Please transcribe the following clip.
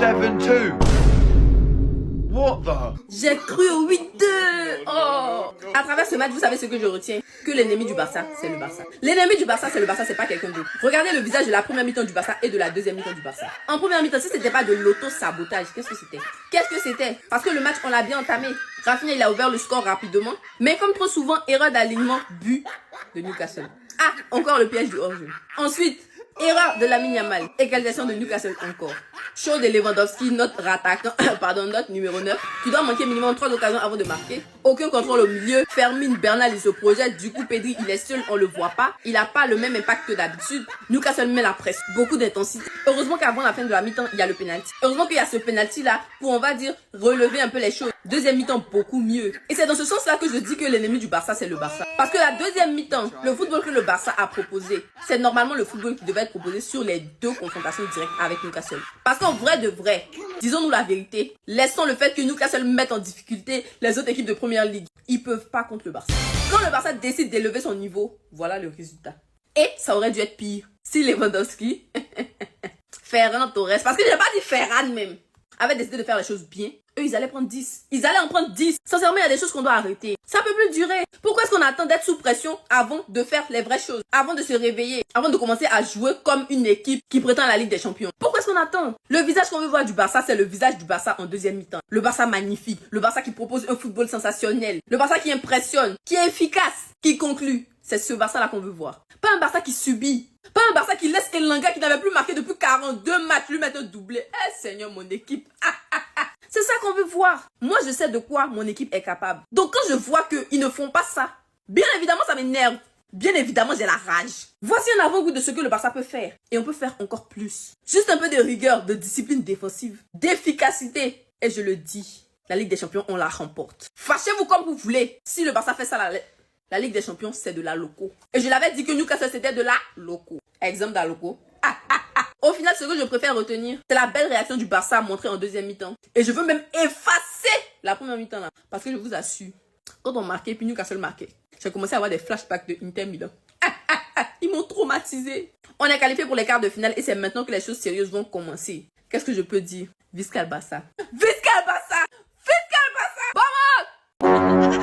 7-2. What the? J'ai cru au 8-2. Oh. À travers ce match, vous savez ce que je retiens? Que l'ennemi du Barça, c'est le Barça. L'ennemi du Barça, c'est le Barça, c'est pas quelqu'un d'autre. Regardez le visage de la première mi-temps du Barça et de la deuxième mi-temps du Barça. En première mi-temps, si c'était pas de l'auto-sabotage, qu'est-ce que c'était? Qu'est-ce que c'était? Parce que le match, on l'a bien entamé. Rafinha, il a ouvert le score rapidement. Mais comme trop souvent, erreur d'alignement, but de Newcastle. Ah, encore le piège du hors-jeu. Ensuite, erreur de Lamine Yamal. Égalisation de Newcastle encore. Show de Lewandowski, notre attaquant, pardon, notre numéro 9, qui doit manquer minimum 3 occasions avant de marquer. Aucun contrôle au milieu. Fermine, Bernal, il se projette. Du coup, Pedri, il est seul, on le voit pas. Il a pas le même impact que d'habitude. Newcastle met la presse. Beaucoup d'intensité. Heureusement qu'avant la fin de la mi-temps, il y a le penalty. Heureusement qu'il y a ce penalty-là pour, on va dire, relever un peu les choses. Deuxième mi-temps, beaucoup mieux. Et c'est dans ce sens-là que je dis que l'ennemi du Barça, c'est le Barça. Parce que la deuxième mi-temps, le football que le Barça a proposé, c'est normalement le football qui devait être proposé sur les deux confrontations directes avec Newcastle. Parce qu'en vrai de vrai, disons-nous la vérité, laissons le fait que Newcastle mette en difficulté les autres équipes de première ligue. Ils peuvent pas contre le Barça. Quand le Barça décide d'élever son niveau, voilà le résultat. Et ça aurait dû être pire si Lewandowski, Ferran Torres, parce que j'ai pas dit Ferran même, avait décidé de faire les choses bien. Eux, ils allaient prendre 10. Ils allaient en prendre 10. Sincèrement, il y a des choses qu'on doit arrêter. Ça peut plus durer. Pourquoi est-ce qu'on attend d'être sous pression avant de faire les vraies choses? Avant de se réveiller? Avant de commencer à jouer comme une équipe qui prétend à la Ligue des Champions? Pourquoi est-ce qu'on attend? Le visage qu'on veut voir du Barça, c'est le visage du Barça en deuxième mi-temps. Le Barça magnifique. Le Barça qui propose un football sensationnel. Le Barça qui impressionne. Qui est efficace. Qui conclut. C'est ce Barça-là qu'on veut voir. Pas un Barça qui subit. Pas un Barça qui laisse Elanga qui n'avait plus marqué depuis 42 matchs lui mettre un doublé. Eh Seigneur, mon équipe. C'est ça qu'on veut voir. Moi, je sais de quoi mon équipe est capable. Donc, quand je vois qu'ils ne font pas ça, bien évidemment, ça m'énerve. Bien évidemment, j'ai la rage. Voici un avant-goût de ce que le Barça peut faire. Et on peut faire encore plus. Juste un peu de rigueur, de discipline défensive, d'efficacité. Et je le dis, la Ligue des Champions, on la remporte. Fâchez-vous comme vous voulez. Si le Barça fait ça, la Ligue des Champions, c'est de la loco. Et je l'avais dit que Newcastle, c'était de la loco. Exemple de la loco. Au final, ce que je préfère retenir, c'est la belle réaction du Barça montrée en deuxième mi-temps. Et je veux même effacer la première mi-temps là. Parce que je vous assure, quand on marquait, puis Newcastle marquait, j'ai commencé à avoir des flashbacks de Inter Milan. Ils m'ont traumatisé. On est qualifié pour les quarts de finale et c'est maintenant que les choses sérieuses vont commencer. Qu'est-ce que je peux dire? Visca le Barça. Visca le Barça! Visca le Barça! Vamos!